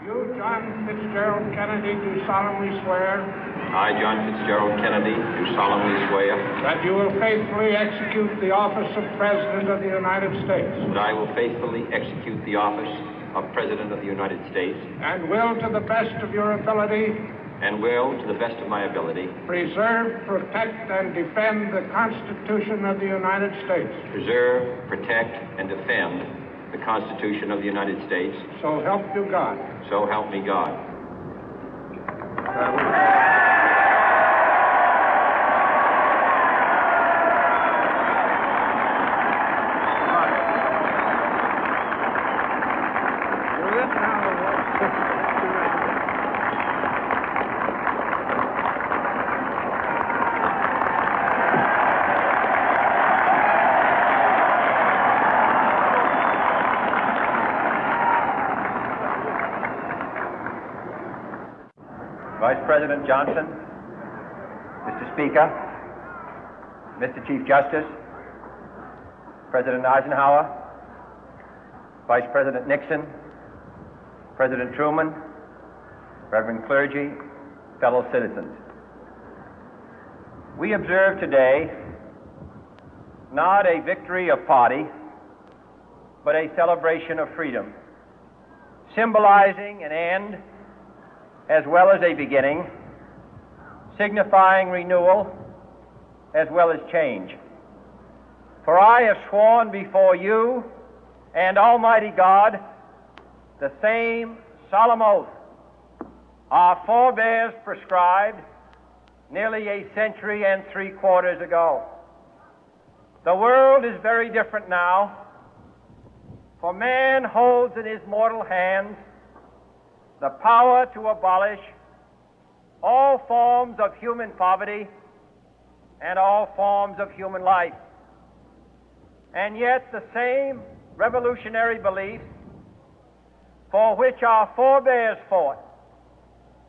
You, John Fitzgerald Kennedy, do solemnly swear I, John Fitzgerald Kennedy, do solemnly swear that you will faithfully execute the office of President of the United States that I will faithfully execute the office of President of the United States and will, to the best of your ability, and will, to the best of my ability, preserve, protect, and defend the Constitution of the United States. preserve, protect, and defend the Constitution of the United States. So help you God. So help me God. Vice President Johnson, Mr. Speaker, Mr. Chief Justice, President Eisenhower, Vice President Nixon, President Truman, Reverend clergy, fellow citizens. We observe today not a victory of party, but a celebration of freedom, symbolizing an end as well as a beginning, signifying renewal as well as change. For I have sworn before you and Almighty God the same solemn oath our forebears prescribed nearly a century and 3/4 ago. The world is very different now, for man holds in his mortal hands the power to abolish all forms of human poverty and all forms of human life. And yet the same revolutionary beliefs for which our forebears fought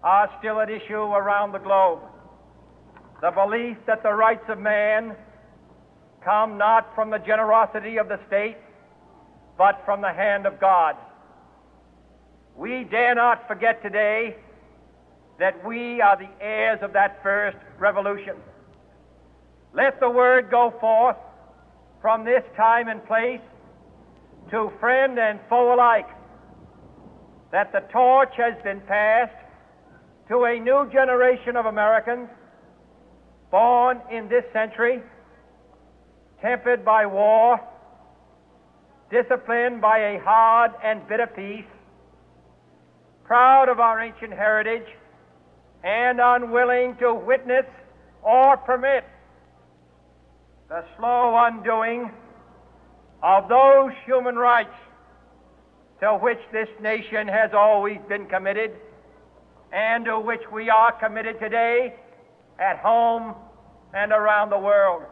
are still at issue around the globe. The belief that the rights of man come not from the generosity of the state, but from the hand of God. We dare not forget today that we are the heirs of that first revolution. Let the word go forth from this time and place to friend and foe alike that the torch has been passed to a new generation of Americans born in this century, tempered by war, disciplined by a hard and bitter peace, proud of our ancient heritage, and unwilling to witness or permit the slow undoing of those human rights to which this nation has always been committed and to which we are committed today at home and around the world.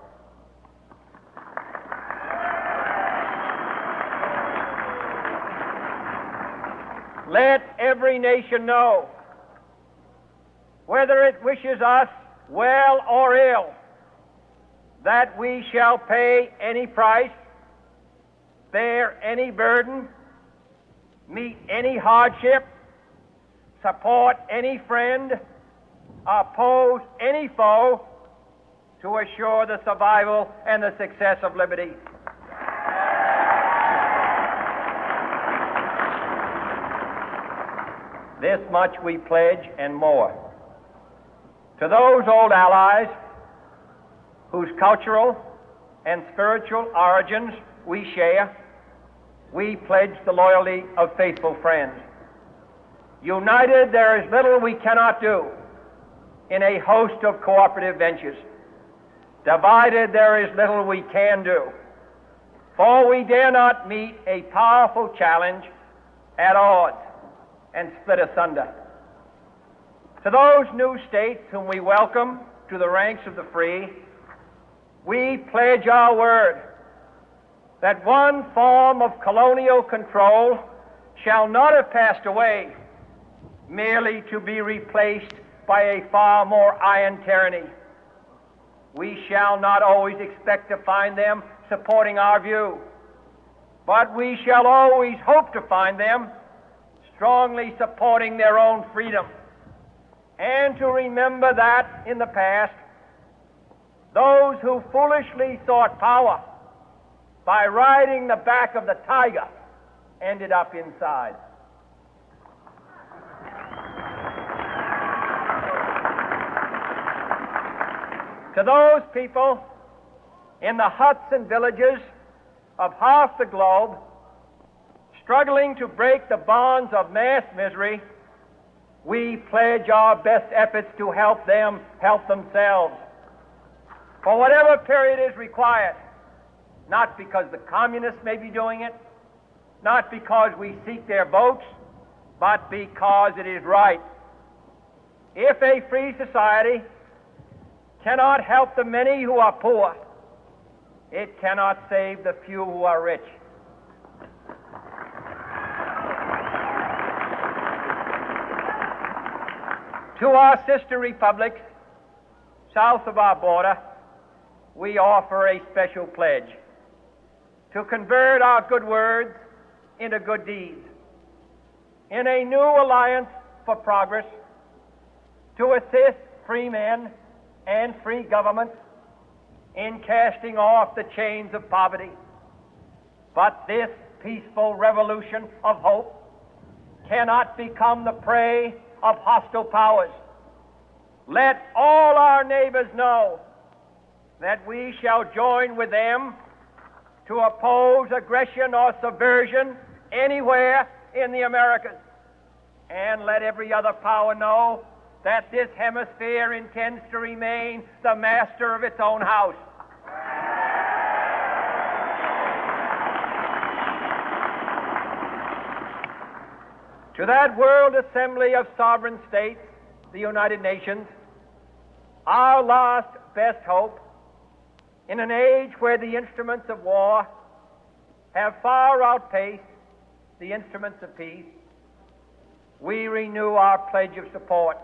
Let every nation know, whether it wishes us well or ill, that we shall pay any price, bear any burden, meet any hardship, support any friend, oppose any foe to assure the survival and the success of liberty. This much we pledge and more. To those old allies whose cultural and spiritual origins we share, we pledge the loyalty of faithful friends. United, there is little we cannot do in a host of cooperative ventures. Divided, there is little we can do, for we dare not meet a powerful challenge at odds and split asunder. To those new states whom we welcome to the ranks of the free, we pledge our word that one form of colonial control shall not have passed away, merely to be replaced by a far more iron tyranny. We shall not always expect to find them supporting our view, but we shall always hope to find them strongly supporting their own freedom, and to remember that in the past, those who foolishly sought power by riding the back of the tiger ended up inside. To those people in the huts and villages of half the globe struggling to break the bonds of mass misery, we pledge our best efforts to help them help themselves for whatever period is required, not because the communists may be doing it, not because we seek their votes, but because it is right. If a free society cannot help the many who are poor, it cannot save the few who are rich. To our sister republics south of our border, we offer a special pledge to convert our good words into good deeds, in a new alliance for progress, to assist free men and free governments in casting off the chains of poverty. But this peaceful revolution of hope cannot become the prey of hostile powers. Let all our neighbors know that we shall join with them to oppose aggression or subversion anywhere in the Americas. And let every other power know that this hemisphere intends to remain the master of its own house. To that World Assembly of Sovereign States, the United Nations, our last best hope, in an age where the instruments of war have far outpaced the instruments of peace, we renew our pledge of support